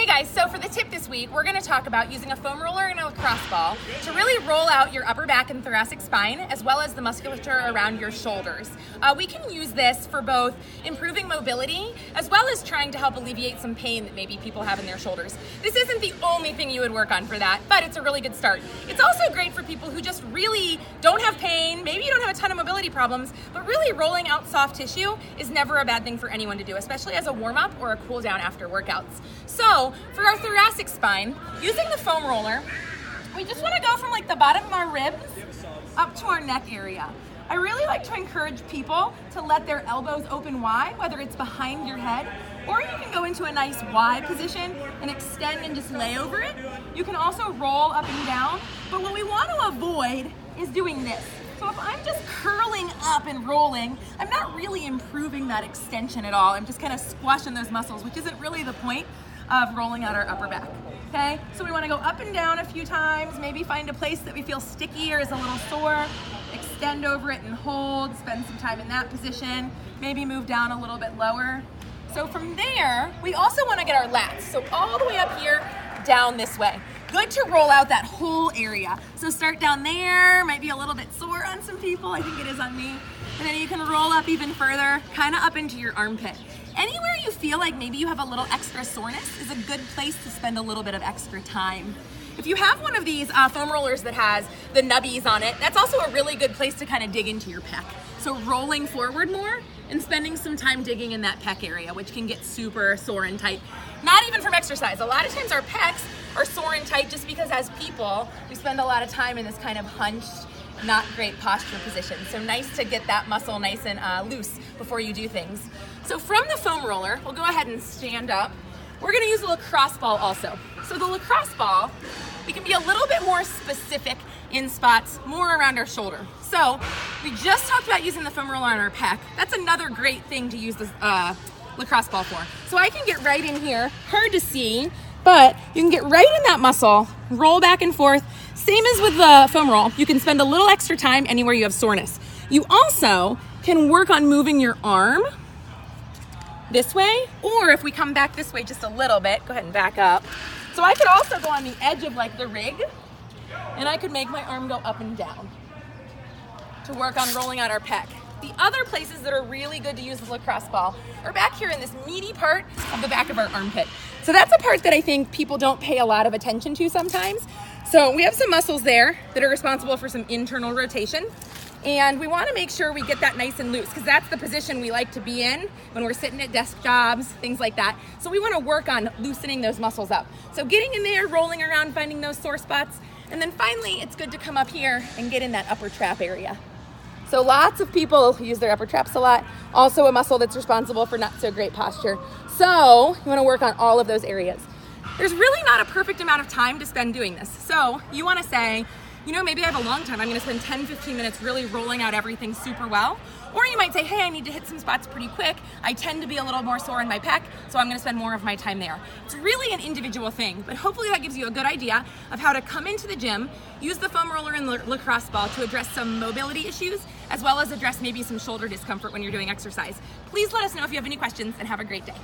Hey guys, so for the tip this week, we're going to talk about using a foam roller and a lacrosse ball to really roll out your upper back and thoracic spine, as well as the musculature around your shoulders. We can use this for both improving mobility, as well as trying to help alleviate some pain that maybe people have in their shoulders. This isn't the only thing you would work on for that, but it's a really good start. It's also great for people who just really don't have pain, maybe you don't have a ton of mobility problems, but really rolling out soft tissue is never a bad thing for anyone to do, especially as a warm-up or a cool down after workouts. So for our thoracic spine, using the foam roller, we just want to go from like the bottom of our ribs up to our neck area. I really like to encourage people to let their elbows open wide, whether it's behind your head, or you can go into a nice wide position and extend and just lay over it. You can also roll up and down, but what we want to avoid is doing this. So if I'm just curling up and rolling, I'm not really improving that extension at all. I'm just kind of squashing those muscles, which isn't really the point of rolling out our upper back, okay? So we wanna go up and down a few times, maybe find a place that we feel sticky or is a little sore, extend over it and hold, spend some time in that position, maybe move down a little bit lower. So from there, we also wanna get our lats. So all the way up here, down this way. Good to roll out that whole area. So start down there, might be a little bit sore on some people, I think it is on me. And then you can roll up even further, kind of up into your armpit. Anywhere you feel like maybe you have a little extra soreness is a good place to spend a little bit of extra time. If you have one of these foam rollers that has the nubbies on it, that's also a really good place to kind of dig into your pec. So rolling forward more and spending some time digging in that pec area, which can get super sore and tight. Not even from exercise. A lot of times our pecs are sore and tight just because as people, we spend a lot of time in this kind of hunched, not great posture position. So nice to get that muscle nice and loose before you do things. So from the foam roller, we'll go ahead and stand up. We're gonna use a lacrosse ball also. So the lacrosse ball, we can be a little bit more specific in spots more around our shoulder. So we just talked about using the foam roller on our pec. That's another great thing to use this lacrosse ball for. So I can get right in here, hard to see, but you can get right in that muscle, roll back and forth. Same as with the foam roll, you can spend a little extra time anywhere you have soreness. You also can work on moving your arm this way, or if we come back this way just a little bit, go ahead and back up. So I could also go on the edge of like the rig, and I could make my arm go up and down to work on rolling out our pec. The other places that are really good to use the lacrosse ball are back here in this meaty part of the back of our armpit. So that's a part that I think people don't pay a lot of attention to sometimes. So we have some muscles there that are responsible for some internal rotation. And we want to make sure we get that nice and loose because that's the position we like to be in when we're sitting at desk jobs, things like that. So we want to work on loosening those muscles up. So getting in there, rolling around, finding those sore spots. And then finally, it's good to come up here and get in that upper trap area. So lots of people use their upper traps a lot. Also a muscle that's responsible for not so great posture. So you want to work on all of those areas. There's really not a perfect amount of time to spend doing this. So you want to say, you know, maybe I have a long time. I'm going to spend 10, 15 minutes really rolling out everything super well. Or you might say, hey, I need to hit some spots pretty quick. I tend to be a little more sore in my pec, so I'm going to spend more of my time there. It's really an individual thing, but hopefully that gives you a good idea of how to come into the gym, use the foam roller and lacrosse ball to address some mobility issues, as well as address maybe some shoulder discomfort when you're doing exercise. Please let us know if you have any questions, and have a great day.